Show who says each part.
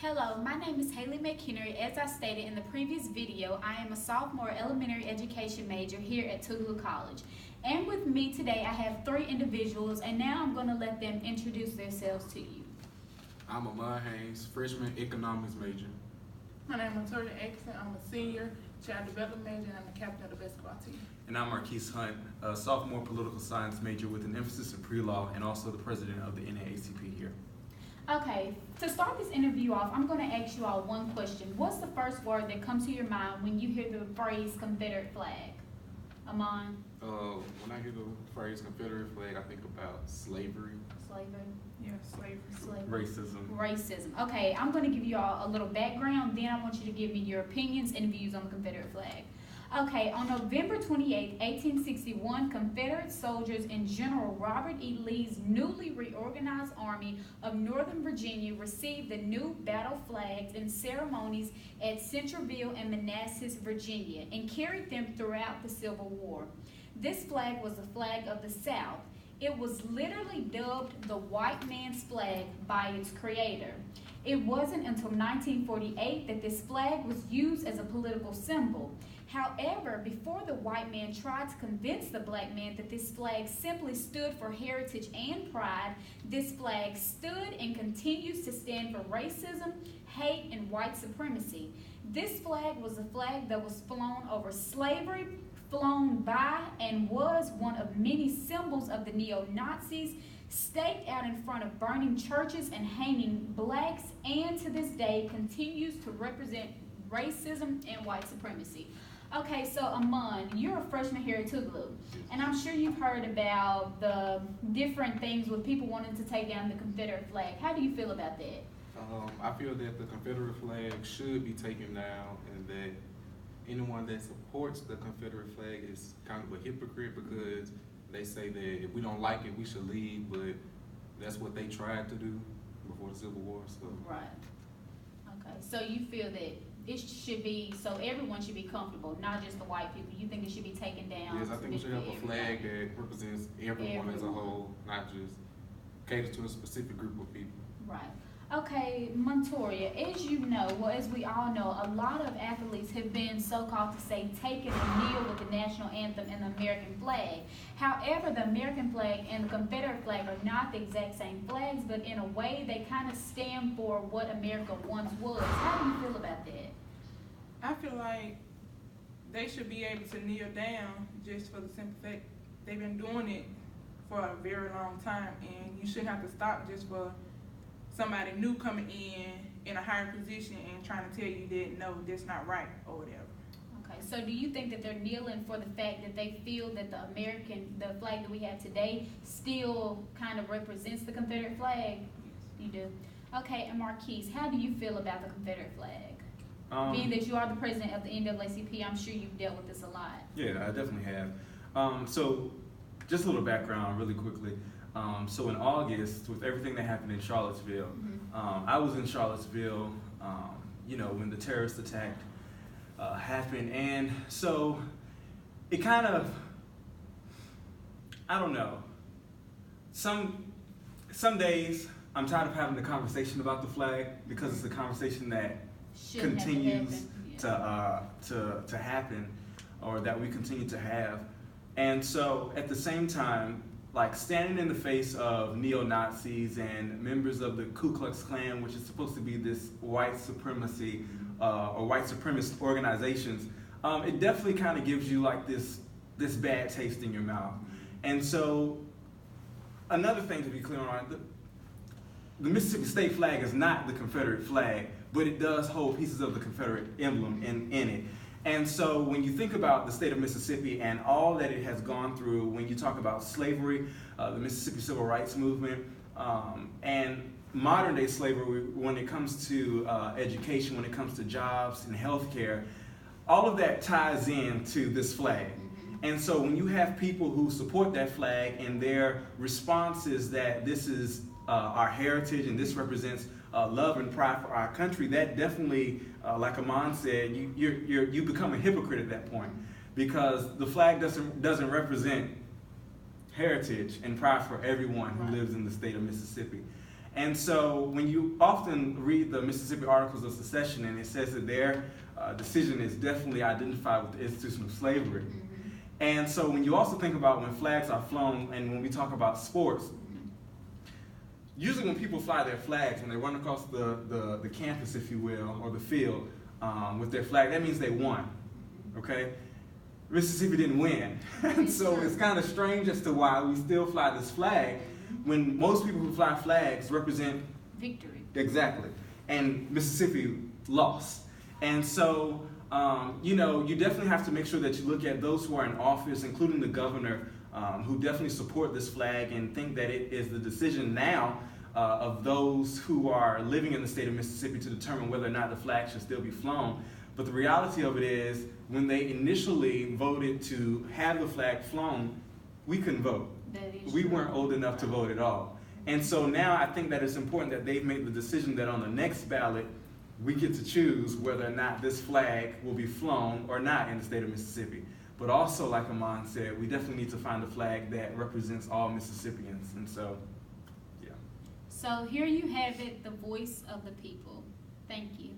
Speaker 1: Hello, my name is Haley McHenry. As I stated in the previous video, I am a sophomore elementary education major here at Tougaloo College. And with me today, I have three individuals, and now I'm going to let them introduce themselves to you.
Speaker 2: I'm Ahmad Haynes, freshman economics major.
Speaker 3: My name is Tori Exon. I'm a senior child development major, and I'm the captain of the basketball team.
Speaker 4: And I'm Marquise Hunt, a sophomore political science major with an emphasis in pre-law and also the president of the NAACP here.
Speaker 1: Okay, to start this interview off, I'm going to ask you all one question. What's the first word that comes to your mind when you hear the phrase Confederate flag? Amon?
Speaker 2: When I hear the phrase Confederate flag, I think about slavery.
Speaker 1: Slavery?
Speaker 3: Yeah, slavery.
Speaker 1: Slavery.
Speaker 4: Racism.
Speaker 1: Racism. Okay, I'm going to give you all a little background, then I want you to give me your opinions and views on the Confederate flag. Okay, on November 28, 1861, Confederate soldiers and General Robert E. Lee's newly reorganized Army of Northern Virginia received the new battle flags in ceremonies at Centreville and Manassas, Virginia, and carried them throughout the Civil War. This flag was the flag of the South. It was literally dubbed the white man's flag by its creator. It wasn't until 1948 that this flag was used as a political symbol. However, before the white man tried to convince the black man that this flag simply stood for heritage and pride, this flag stood and continues to stand for racism, hate, and white supremacy. This flag was a flag that was flown over slavery, flown by, and was one of many symbols of the neo-Nazis, staked out in front of burning churches and hanging blacks, and to this day continues to represent racism and white supremacy. Okay, so Amon, you're a freshman here at Tougaloo, and I'm sure you've heard about the different things with people wanting to take down the Confederate flag. How do you feel about that?
Speaker 2: I feel that the Confederate flag should be taken down, and that anyone that supports the Confederate flag is kind of a hypocrite, because they say that if we don't like it, we should leave, but that's what they tried to do before the Civil War. So.
Speaker 1: Right. Okay, so you feel that it should be, so everyone should be comfortable, not just the white people. You think it should be taken down?
Speaker 2: Yes, I think we should have a flag that represents everyone as a whole, not just cater to a specific group of people.
Speaker 1: Right. Okay, Montoria, as you know, well, as we all know, a lot of athletes have been so-called to say taken a kneel with the national anthem and the American flag. However, the American flag and the Confederate flag are not the exact same flags, but in a way they kind of stand for what America once was. How do you feel about that?
Speaker 3: I feel like they should be able to kneel down just for the simple fact they've been doing it for a very long time, and you shouldn't have to stop just for somebody new coming in a higher position and trying to tell you that no, that's not right or whatever.
Speaker 1: Okay, so do you think that they're kneeling for the fact that they feel that the flag that we have today still kind of represents the Confederate flag? You do? Okay, and Marquise, how do you feel about the Confederate flag? Being that you are the president of the NAACP, I'm sure you've dealt with this a lot.
Speaker 4: Yeah, I definitely have. So just a little background really quickly. So in August, with everything that happened in Charlottesville, I was in Charlottesville, when the terrorist attack happened. And so it kind of, I don't know, some days I'm tired of having the conversation about the flag, because it's a conversation that continues to happen, or that we continue to have. And so at the same time, like standing in the face of neo-Nazis and members of the Ku Klux Klan, which is supposed to be this white supremacy or white supremacist organizations, it definitely kind of gives you like this bad taste in your mouth. And so another thing to be clear on, the Mississippi State flag is not the Confederate flag, but it does hold pieces of the Confederate emblem in it. And so when you think about the state of Mississippi and all that it has gone through, when you talk about slavery, the Mississippi Civil Rights Movement, and modern day slavery when it comes to education, when it comes to jobs and healthcare, all of that ties into this flag. And so when you have people who support that flag and their response is that this is our heritage and this represents love and pride for our country, that definitely, like Amon said, you become a hypocrite at that point, because the flag doesn't represent heritage and pride for everyone who lives in the state of Mississippi. And so when you often read the Mississippi Articles of Secession, and it says that their decision is definitely identified with the institution of slavery.
Speaker 1: Mm-hmm.
Speaker 4: And so when you also think about when flags are flown, and when we talk about sports, usually when people fly their flags, when they run across the campus, if you will, or the field with their flag, that means they won, okay? Mississippi didn't win. And so it's kind of strange as to why we still fly this flag when most people who fly flags represent
Speaker 1: victory.
Speaker 4: Exactly. And Mississippi lost. And so, you know, you definitely have to make sure that you look at those who are in office, including the governor, who definitely support this flag and think that it is the decision now of those who are living in the state of Mississippi to determine whether or not the flag should still be flown. But the reality of it is, when they initially voted to have the flag flown, we couldn't vote. We weren't old enough to vote at all. And so now I think that it's important that they've made the decision that on the next ballot, we get to choose whether or not this flag will be flown or not in the state of Mississippi. But also, like Amon said, we definitely need to find a flag that represents all Mississippians. And so, yeah.
Speaker 1: So here you have it, the voice of the people. Thank you.